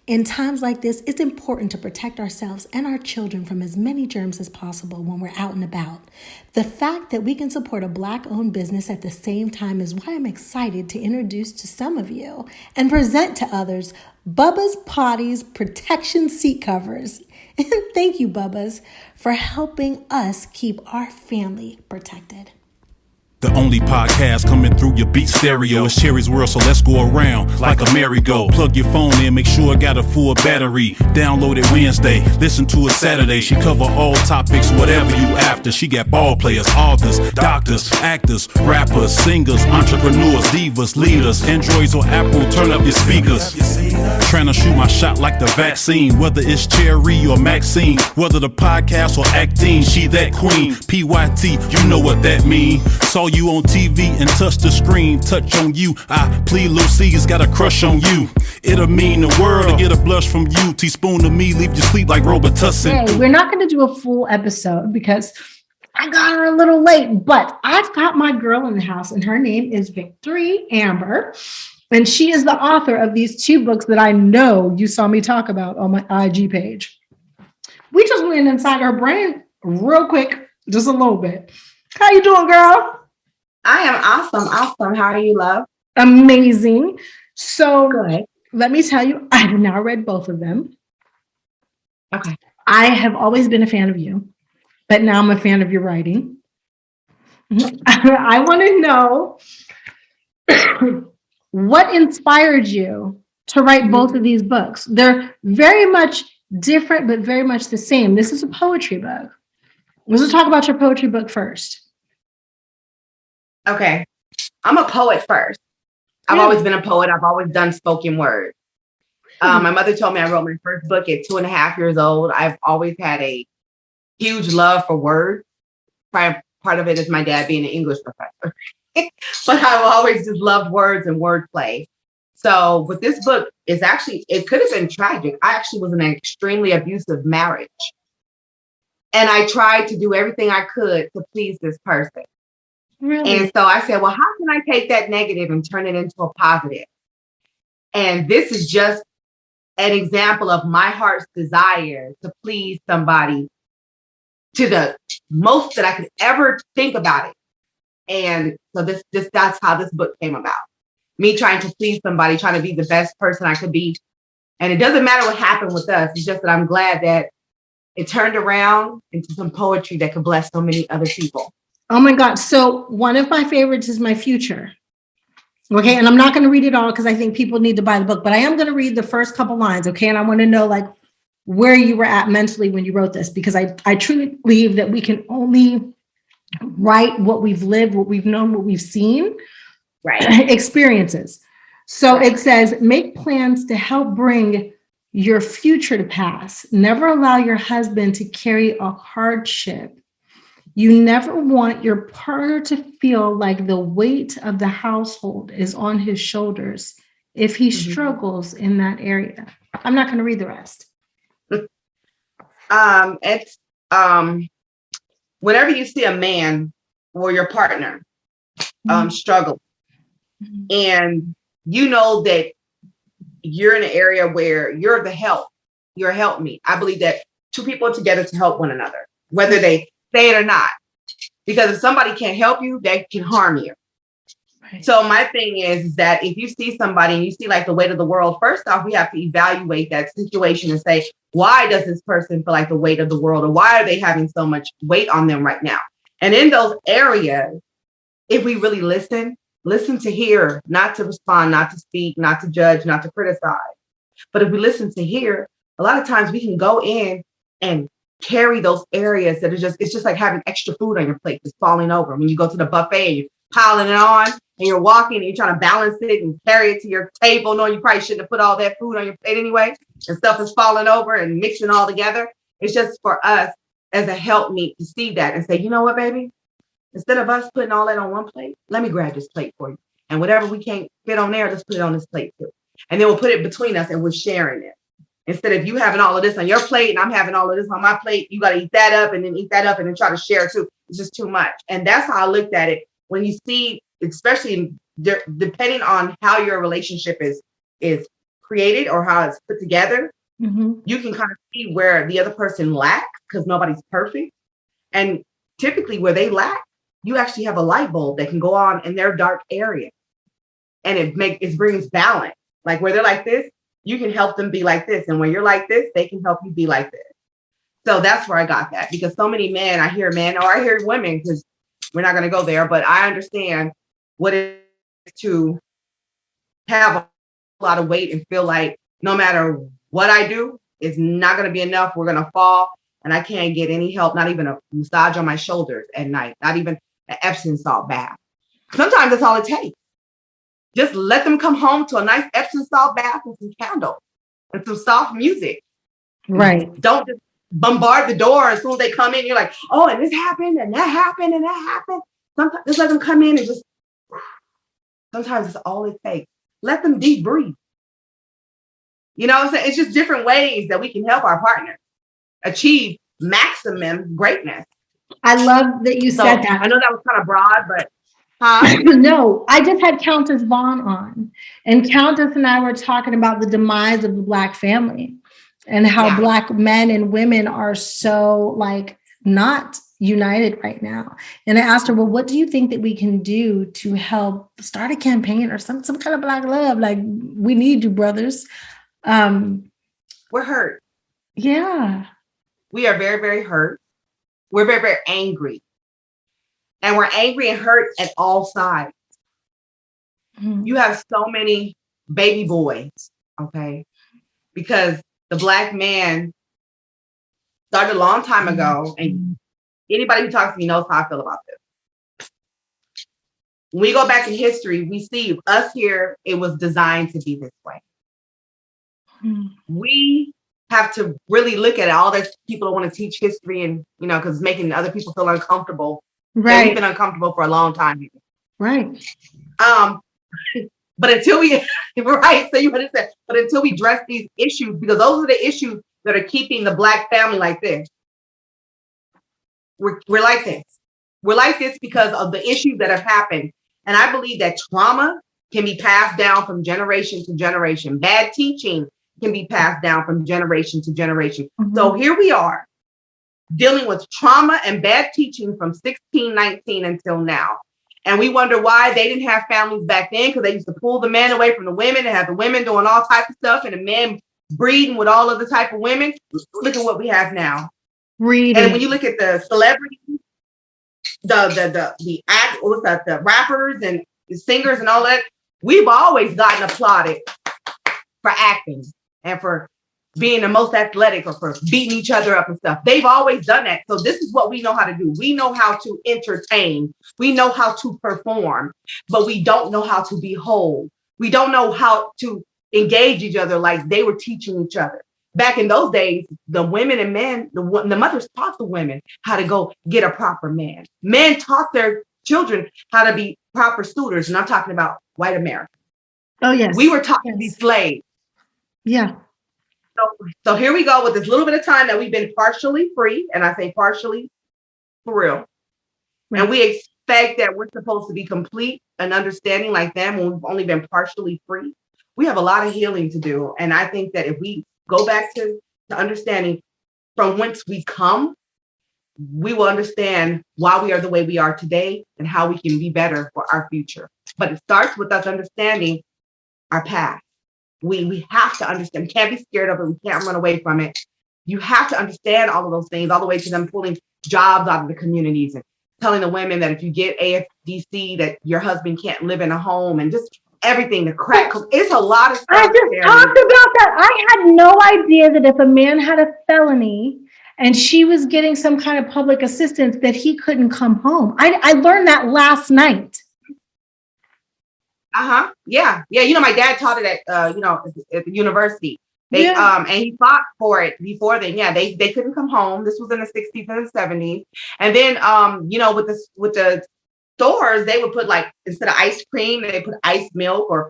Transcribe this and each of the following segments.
In times like this, it's important to protect ourselves and our children from as many germs as possible when we're out and about. The fact that we can support a Black-owned business at the same time is why I'm excited to introduce to some of you and present to others Bubbas Potty's protection seat covers. Thank you, Bubbas, for helping us keep our family protected. The only podcast coming through your beat stereo. It's Cherry's World, so let's go around like a merry-go. Plug your phone in, make sure it got a full battery. Download it Wednesday, listen to it Saturday. She cover all topics, whatever you after. She got ball players, authors, doctors, actors, rappers, singers, entrepreneurs, divas, leaders. Androids or Apple, turn up your speakers. Trying to shoot my shot like the vaccine. Whether it's Cherry or Maxine, whether the podcast or acting, she that queen. PYT, you know what that mean. Saw you on TV and touch the screen. Touch on you, I plead Lucy's got a crush on you. It'll mean the world to get a blush from you. Teaspoon to me, leave you sleep like Robitussin. Hey, we're not going to do a full episode because I got her a little late, but I've got my girl in the house and her name is Victory Amber. And she is the author of these 2 books that I know you saw me talk about on my IG page. We just went inside her brain real quick, just a little bit. How you doing, girl? I am awesome. How are you, love? Amazing. So Good. Let me tell you, I have now read both of them. Okay. I have always been a fan of you, but now I'm a fan of your writing. I want to know what inspired you to write both of these books. They're very much different, but very much the same. This is a poetry book. Let's talk about your poetry book first. Okay. I'm a poet first. I've always been a poet. I've always done spoken word. My mother told me I wrote my first book at 2.5 years old. I've always had a huge love for words. Part of it is my dad being an English professor. But I've always just loved words and wordplay. So with this book, it could have been tragic. I actually was in an extremely abusive marriage. And I tried to do everything I could to please this person. Really? And so I said, well, how can I take that negative and turn it into a positive? And this is just an example of my heart's desire to please somebody to the most that I could ever think about it. And so that's how this book came about. Me trying to please somebody, trying to be the best person I could be. And it doesn't matter what happened with us. It's just that I'm glad that it turned around into some poetry that could bless so many other people. Oh my God. So one of my favorites is My Future. Okay. And I'm not going to read it all because I think people need to buy the book, but I am going to read the first couple lines. Okay. And I want to know like where you were at mentally when you wrote this, because I truly believe that we can only write what we've lived, what we've known, what we've seen, right? Experiences. So it says, make plans to help bring your future to pass. Never allow your husband to carry a hardship. You never want your partner to feel like the weight of the household is on his shoulders if he struggles in that area. I'm not going to read the rest. It's whenever you see a man or your partner struggle, and you know that you're in an area where you're the help, you're a help me. I believe that 2 people are together to help one another, whether they say it or not. Because if somebody can't help you, they can harm you. Right. So my thing is that if you see somebody and you see like the weight of the world, first off, we have to evaluate that situation and say, why does this person feel like the weight of the world, or why are they having so much weight on them right now? And in those areas, if we really listen to hear, not to respond, not to speak, not to judge, not to criticize. But if we listen to hear, a lot of times we can go in and carry those areas that it's just like having extra food on your plate just falling over. When you go to the buffet and you're piling it on and you're walking and you're trying to balance it and carry it to your table, knowing you probably shouldn't have put all that food on your plate anyway, and stuff is falling over and mixing all together. It's just for us as a helpmeet to see that and say, you know what, baby? Instead of us putting all that on one plate, let me grab this plate for you. And whatever we can't fit on there, let's put it on this plate too. And then we'll put it between us and we're sharing it. Instead of you having all of this on your plate and I'm having all of this on my plate, you got to eat that up and then eat that up and then try to share too. It's just too much. And that's how I looked at it. When you see, especially depending on how your relationship is created or how it's put together, Mm-hmm. you can kind of see where the other person lacks because nobody's perfect. And typically where they lack, you actually have a light bulb that can go on in their dark area. And it brings balance. Like where they're like this, you can help them be like this. And when you're like this, they can help you be like this. So that's where I got that, because so many men, I hear men or I hear women, because we're not going to go there, but I understand what it is to have a lot of weight and feel like no matter what I do, it's not going to be enough. We're going to fall and I can't get any help, not even a massage on my shoulders at night, not even an Epsom salt bath. Sometimes that's all it takes. Just let them come home to a nice Epsom salt bath with some candles and some soft music. Right. Don't just bombard the door as soon as they come in. You're like, oh, and this happened and that happened and that happened. Sometimes just let them come in and just, sometimes it's all it takes. Let them deep breathe. You know what I'm saying? It's just different ways that we can help our partner achieve maximum greatness. I love that you said that. I know that was kind of broad, but No, I just had Countess Vaughn on, and Countess and I were talking about the demise of the Black family and how Black men and women are so like not united right now. And I asked her, well, what do you think that we can do to help start a campaign or some kind of Black love? Like, we need you, brothers. We're hurt. Yeah. We are very, very hurt. We're very, very angry. And we're angry and hurt at all sides. Mm-hmm. You have so many baby boys, okay? Because the Black man started a long time ago, and anybody who talks to me knows how I feel about this. When we go back in history, we see us here, it was designed to be this way. Mm-hmm. We have to really look at it. All those people that want to teach history and, you know, because it's making other people feel uncomfortable. Right. We've been uncomfortable for a long time. Right. But until we, right, so you understand, but until we address these issues, because those are the issues that are keeping the Black family like this. We're like this. We're like this because of the issues that have happened. And I believe that trauma can be passed down from generation to generation. Bad teaching can be passed down from generation to generation. Mm-hmm. So here we are, dealing with trauma and bad teaching from 1619 until now. And we wonder why they didn't have families back then, because they used to pull the men away from the women and have the women doing all types of stuff and the men breeding with all of the type of women. Look at what we have now. Reading. And when you look at the celebrities, the rappers and the singers and all that, we've always gotten applauded for acting and for being the most athletic or for beating each other up and stuff. They've always done that. So this is what we know how to do. We know how to entertain. We know how to perform, but we don't know how to be whole. We don't know how to engage each other like they were teaching each other. Back in those days, the women and men, the mothers taught the women how to go get a proper man. Men taught their children how to be proper suitors. And I'm talking about white America. Oh, yes. We were taught to be slaves. Yeah. So here we go with this little bit of time that we've been partially free. And I say partially for real. Right. And we expect that we're supposed to be complete and understanding like them when we've only been partially free. We have a lot of healing to do. And I think that if we go back to understanding from whence we come, we will understand why we are the way we are today and how we can be better for our future. But it starts with us understanding our past. We have to understand. We can't be scared of it. We can't run away from it. You have to understand all of those things, all the way to them pulling jobs out of the communities and telling the women that if you get AFDC, that your husband can't live in a home, and just everything, the crack. It's a lot of stuff. I just talked about that. I had no idea that if a man had a felony and she was getting some kind of public assistance, that he couldn't come home. I learned that last night. Yeah. You know, my dad taught it at at the university. They and he fought for it before then. Yeah, they couldn't come home. This was in the 60s and the 70s. And then with the stores, they would put, like, instead of ice cream, they put ice milk or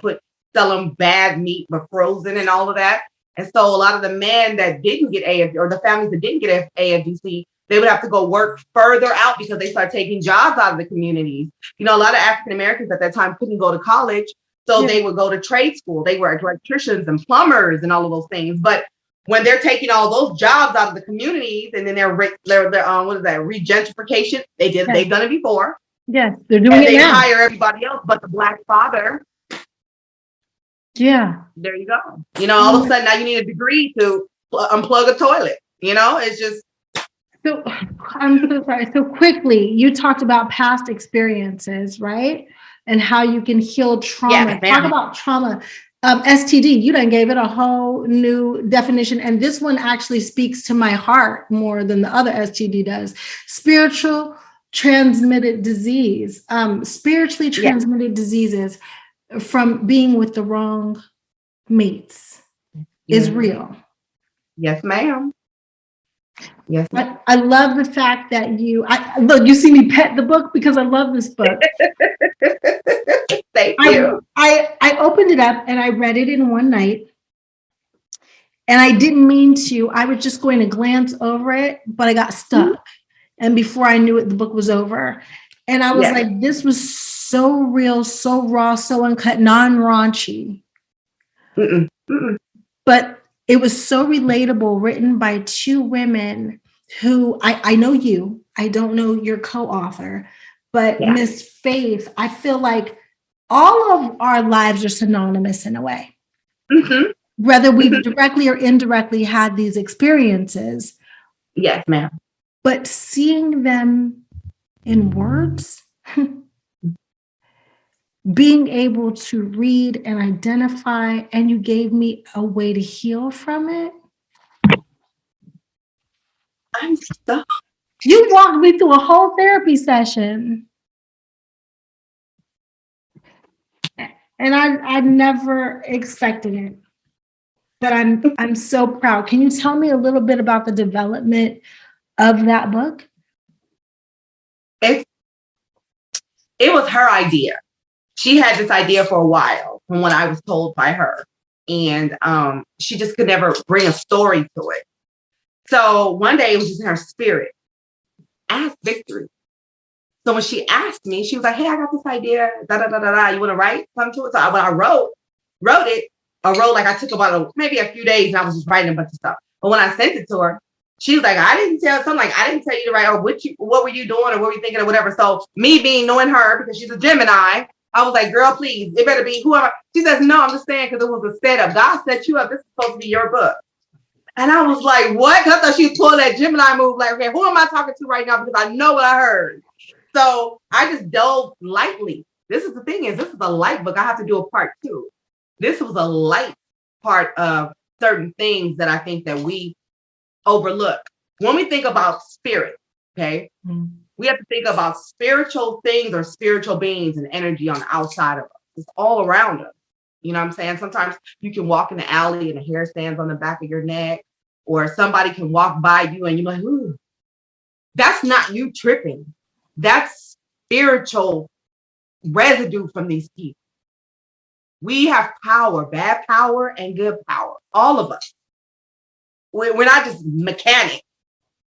sell them bad meat but frozen and all of that. And so a lot of the men that didn't get AFD, or the families that didn't get AFDC, they would have to go work further out because they started taking jobs out of the communities. You know, a lot of African Americans at that time couldn't go to college. So they would go to trade school. They were electricians and plumbers and all of those things. But when they're taking all those jobs out of the communities, and then they're what is that, regentrification? They've done it before. Yes, they're doing and it they now. hire everybody else but the Black father. Yeah. There you go. You know, all of a sudden now you need a degree to unplug a toilet. You know, it's just. So I'm so sorry. So quickly, you talked about past experiences, right? And how you can heal trauma. Yeah, talk about trauma. STD, you done gave it a whole new definition. And this one actually speaks to my heart more than the other STD does. Spiritual transmitted disease, spiritually transmitted diseases from being with the wrong mates is real. Yes, ma'am. Yes. I love the fact that you see me pet the book because I love this book. Thank you. I opened it up and I read it in one night. And I didn't mean to. I was just going to glance over it, but I got stuck. And before I knew it, the book was over. And I was like, this was so real, so raw, so uncut, non-raunchy. But it was so relatable, written by two women who I know you. I don't know your co-author, but Miss Faith, I feel like all of our lives are synonymous in a way. Whether we've directly or indirectly had these experiences. Yes, ma'am. But seeing them in words, being able to read and identify, and you gave me a way to heal from it. I'm stuck. You walked me through a whole therapy session. And I never expected it. But I'm so proud. Can you tell me a little bit about the development of that book? It was her idea. She had this idea for a while from what I was told by her. And she just could never bring a story to it. So one day it was just in her spirit. Ask Victory. So when she asked me, she was like, hey, I got this idea. Da, da, da, da, da. You want to write something to it? So when I wrote it, like I took about maybe a few days and I was just writing a bunch of stuff. But when I sent it to her, she was like, I didn't tell you to write, or what were you doing, or what were you thinking, or whatever. So me knowing her, because she's a Gemini, I was like, girl, please, it better be whoever. She says, no, I'm just saying because it was a setup. God set you up. This is supposed to be your book. And I was like, what? Because I thought she was pulling that Gemini move. Like, okay, who am I talking to right now? Because I know what I heard. So I just dove lightly. This is a light book. I have to do a part 2. This was a light part of certain things that I think that we overlook. When we think about spirit, okay, we have to think about spiritual things or spiritual beings and energy on the outside of us. It's all around us. You know what I'm saying? Sometimes you can walk in the alley and the hair stands on the back of your neck, or somebody can walk by you and you're like, ooh, that's not you tripping. That's spiritual residue from these people. We have power, bad power and good power, all of us. We're not just mechanics.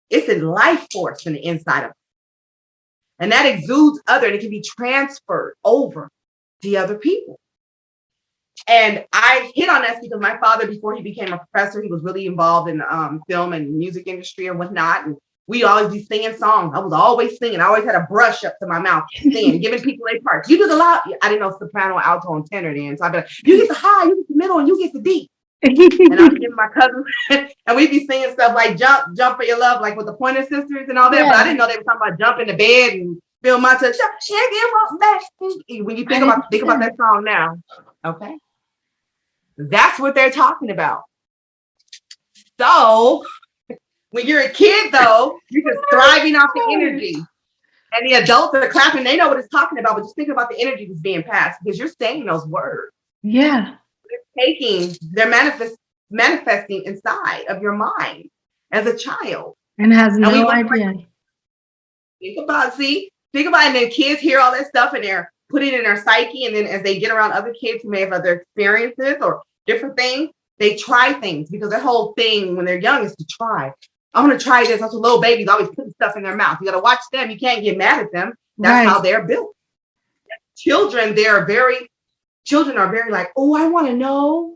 It's a life force from the inside of us. And that exudes and it can be transferred over to other people. And I hit on this because my father, before he became a professor, he was really involved in film and music industry and whatnot. And we'd always be singing songs. I was always singing. I always had a brush up to my mouth, singing, giving people their parts. You do the loud. I didn't know soprano, alto, and tenor then. So I'd be like, you get the high, you get the middle, and you get the deep. And I was giving my cousin, and we'd be singing stuff like jump for your love, like with the Pointer Sisters and all that. Yeah. But I didn't know they were talking about jump in the bed and feel my touch. When you think about that song now, okay, that's what they're talking about. So when you're a kid, though, you're just thriving off the energy. And the adults are clapping. They know what it's talking about, but just think about the energy that's being passed because you're saying those words. Yeah. They're manifesting inside of your mind as a child. And has no idea. Think about it. And then kids hear all that stuff and they're putting it in their psyche. And then as they get around other kids who may have other experiences or different things, they try things because their whole thing when they're young is to try. I'm going to try this. That's what little babies always putting stuff in their mouth. You got to watch them. You can't get mad at them. That's how they're built. Children, they're very children are very like, oh, I want to know.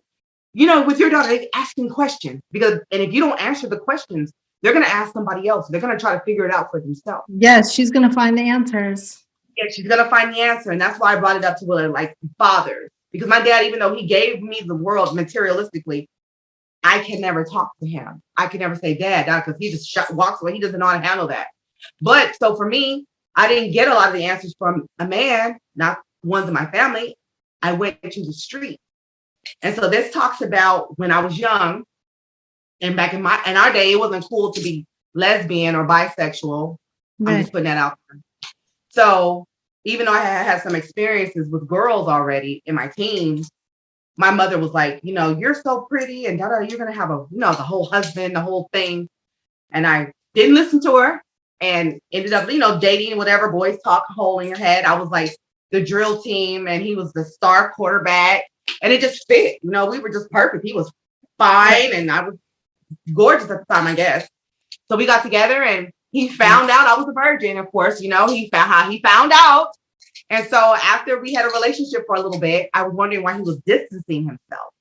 With your daughter, they're asking questions and if you don't answer the questions, they're going to ask somebody else. They're going to try to figure it out for themselves. Yes, she's going to find the answers. Yeah, she's going to find the answer. And that's why I brought it up to like fathers, because my dad, even though he gave me the world materialistically, I can never talk to him. I can never say dad, because he just walks away. He doesn't know how to handle that. But so for me, I didn't get a lot of the answers from a man, not ones in my family. I went to the street. And so this talks about when I was young, and back in our day, it wasn't cool to be lesbian or bisexual. Right. I'm just putting that out there. So even though I had some experiences with girls already in my teens, my mother was like, you're so pretty and you're going to have the whole husband, the whole thing. And I didn't listen to her and ended up, dating whatever boys talk hole in your head. I was like the drill team and he was the star quarterback. And it just fit, we were just perfect. He was fine and I was gorgeous at the time, I guess. So we got together and he found out I was a virgin, of course, he found how he found out. And so after we had a relationship for a little bit, I was wondering why he was distancing himself.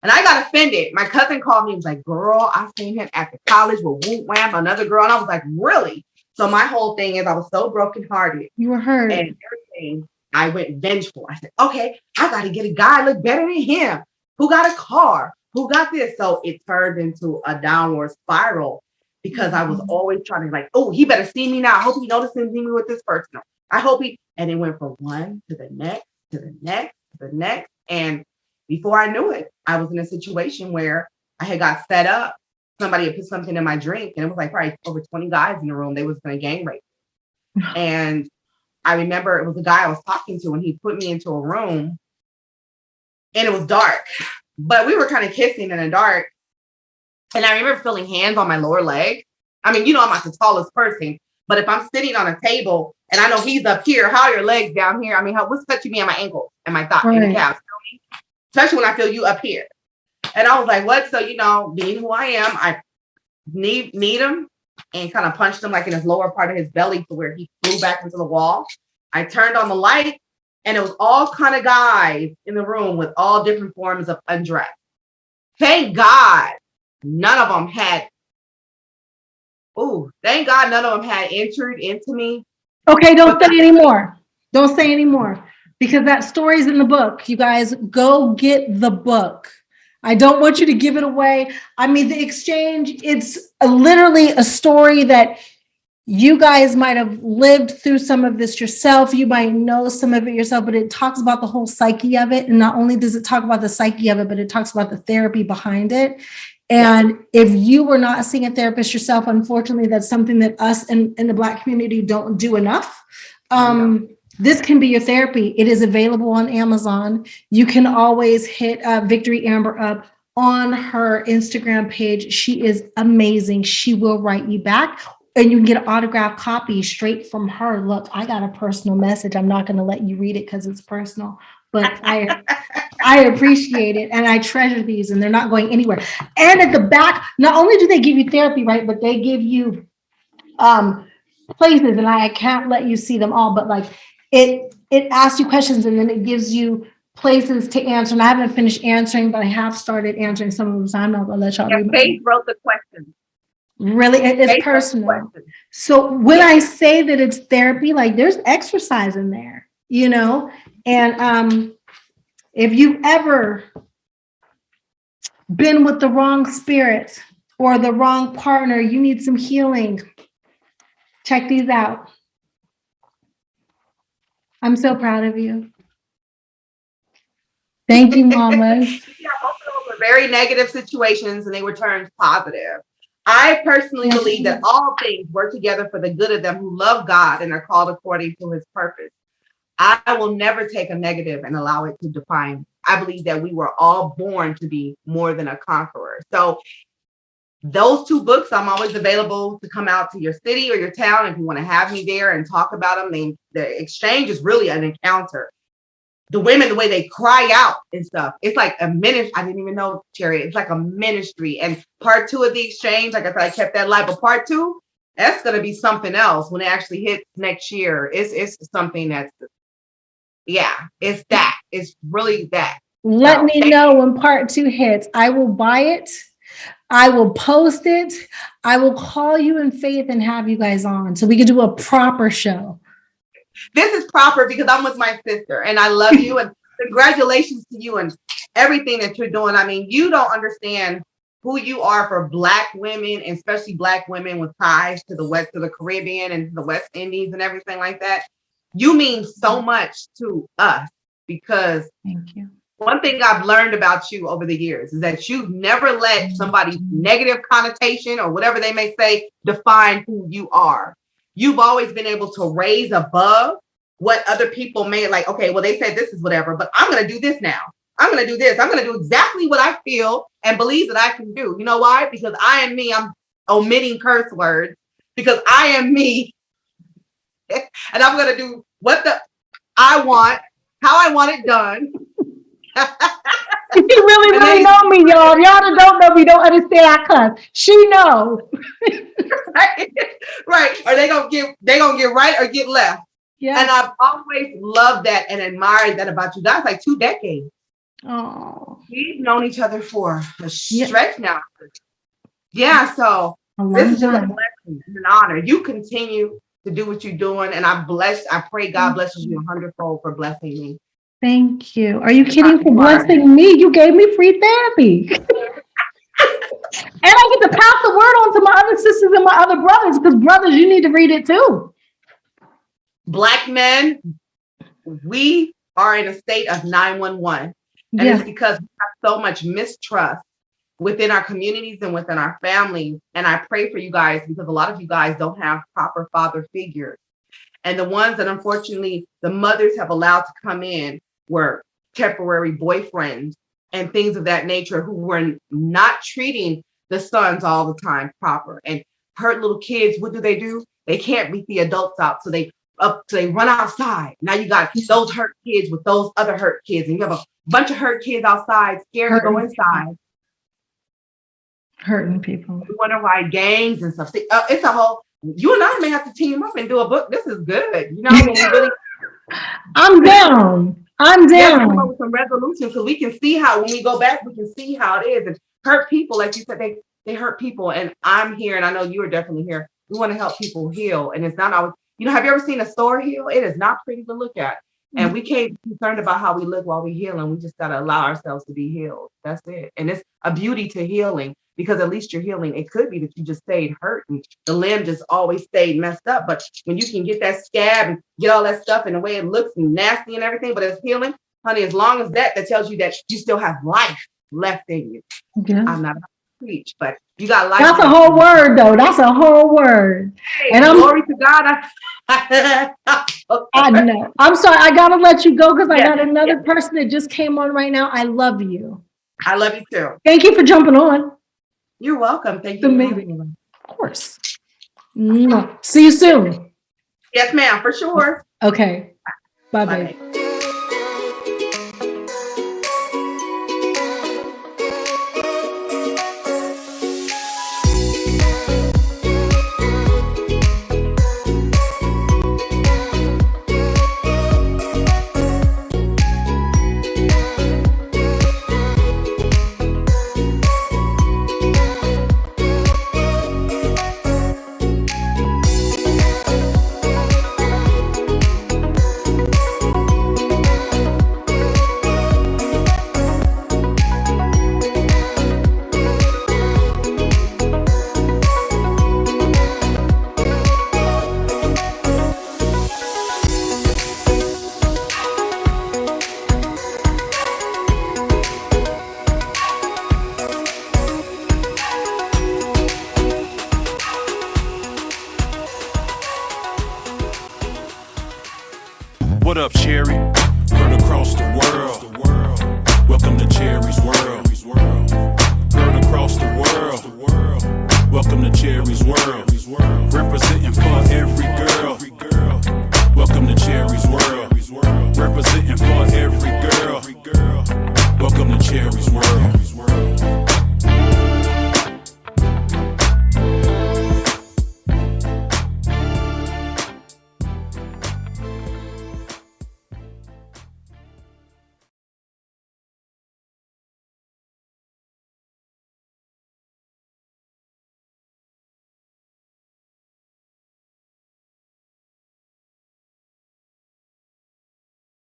And I got offended. My cousin called me and was like, girl, I seen him at the college with Woot Wham, another girl. And I was like, really? So my whole thing is I was so brokenhearted. You were hurt. And everything. I went vengeful. I said, okay, I got to get a guy look better than him. Who got a car? Who got this? So it turned into a downward spiral because I was always trying to like, oh, he better see me now. I hope he notices me with this person. I hope and it went from one to the next, to the next, to the next. And before I knew it, I was in a situation where I had got set up. Somebody had put something in my drink and it was like probably over 20 guys in the room. They was going to gang rape. And I remember it was a guy I was talking to and he put me into a room and it was dark, but we were kind of kissing in the dark. And I remember feeling hands on my lower leg. I mean, I'm not the tallest person, but if I'm sitting on a table and I know he's up here, how are your legs down here? I mean, what's touching me on my ankles and my thigh and calves? Especially when I feel you up here. And I was like, what? So, being who I am, I need him and kind of punched him like in his lower part of his belly to where he flew back into the wall. I turned on the light and it was all kind of guys in the room with all different forms of undress. Thank God none of them had entered into me. Okay, don't say anymore. Don't say anymore. Because that story's in the book. You guys go get the book. I don't want you to give it away. I mean, the exchange, it's literally a story that you guys might have lived through some of this yourself. You might know some of it yourself, but it talks about the whole psyche of it. And not only does it talk about the psyche of it, but it talks about the therapy behind it. And if you were not seeing a therapist yourself, unfortunately, that's something that us in the Black community don't do enough. This can be your therapy. It is available on Amazon. You can always hit Victory Amber up on her Instagram page. She is amazing. She will write you back and you can get an autographed copy straight from her. Look, I got a personal message. I'm not going to let you read it because it's personal, but I appreciate it. And I treasure these and they're not going anywhere. And at the back, not only do they give you therapy, right, but they give you places, and I can't let you see them all, but like, it asks you questions and then it gives you places to answer. And I haven't finished answering, but I have started answering some of them. So I'm not going to let y'all read. Faith wrote the questions. Really, it's personal. So when I say that it's therapy, like there's exercise in there, and if you've ever been with the wrong spirit or the wrong partner, you need some healing. Check these out. I'm so proud of you. Thank you, mamas. Yeah, both of them were very negative situations and they were turned positive. I personally believe that all things work together for the good of them who love God and are called according to his purpose. I will never take a negative and allow it to define me. I believe that we were all born to be more than a conqueror. So those two books, I'm always available to come out to your city or your town if you want to have me there and talk about them. The exchange is really an encounter. The women, the way they cry out and stuff, it's like a ministry. I didn't even know, Cherry. It's like a ministry. And part 2 of the exchange, like I said, I kept that live. But part 2, that's going to be something else when it actually hits next year. It's something that's Yeah, it's that. It's really that. Let me know when part 2 hits. I will buy it. I will post it. I will call you in faith and have you guys on so we can do a proper show. This is proper because I'm with my sister and I love you and congratulations to you and everything that you're doing. I mean, you don't understand who you are for Black women, and especially Black women with ties to the Caribbean and the West Indies and everything like that. You mean so much to us because thank you. One thing I've learned about you over the years is that you've never let somebody's negative connotation or whatever they may say define who you are. You've always been able to raise above what other people may like. Okay, well, they said this is whatever, but I'm going to do this now. I'm going to do this. I'm going to do exactly what I feel and believe that I can do. You know why? Because I am me. I'm omitting curse words because I am me. And I'm going to do what I want, how I want it done. You really know me, y'all. Y'all that don't know me don't understand I cuss. She knows. Right. Or they gonna get right or get left. Yeah. And I've always loved that and admired that about you guys, like 2 decades. Oh. We've known each other for a stretch now. Yeah, so this is just a blessing and an honor. You continue to do what you're doing, and I pray God blesses you 100-fold for blessing me. Thank you. Are you kidding for blessing me? You gave me free therapy. And I get to pass the word on to my other sisters and my other brothers, because brothers, you need to read it too. Black men, we are in a state of 911. And it's because we have so much mistrust within our communities and within our families. And I pray for you guys because a lot of you guys don't have proper father figures. And the ones that unfortunately the mothers have allowed to come in were temporary boyfriends and things of that nature who were not treating the sons all the time proper. And hurt little kids, what do? They can't beat the adults out. So they run outside. Now you got those hurt kids with those other hurt kids. And you have a bunch of hurt kids outside, scared to go inside. Hurting people. We wonder why gangs and stuff. It's a whole, you and I may have to team up and do a book. This is good. You know what I mean? Really, I'm down. Yeah, come up with some resolution because we can see how, when we go back, we can see how it is. And hurt people, like you said, they hurt people. And I'm here, and I know you are definitely here. We want to help people heal. And it's not always, have you ever seen a store heal? It is not pretty to look at. And we can't be concerned about how we look while we heal. And we just got to allow ourselves to be healed. That's it. And it's a beauty to healing because at least you're healing. It could be that you just stayed hurt and the limb just always stayed messed up. But when you can get that scab and get all that stuff and the way it looks and nasty and everything, but it's healing, honey, as long as that tells you that you still have life left in you. Yeah. I'm not about to preach, but you got life. That's a whole word, though. That's a whole word. Hey, and glory to God. I know. I'm sorry. I got to let you go because I got another person that just came on right now. I love you. I love you too. Thank you for jumping on. You're welcome. Thank you. Amazing. Of course. See you soon. Yes, ma'am, for sure. Okay. Bye, babe.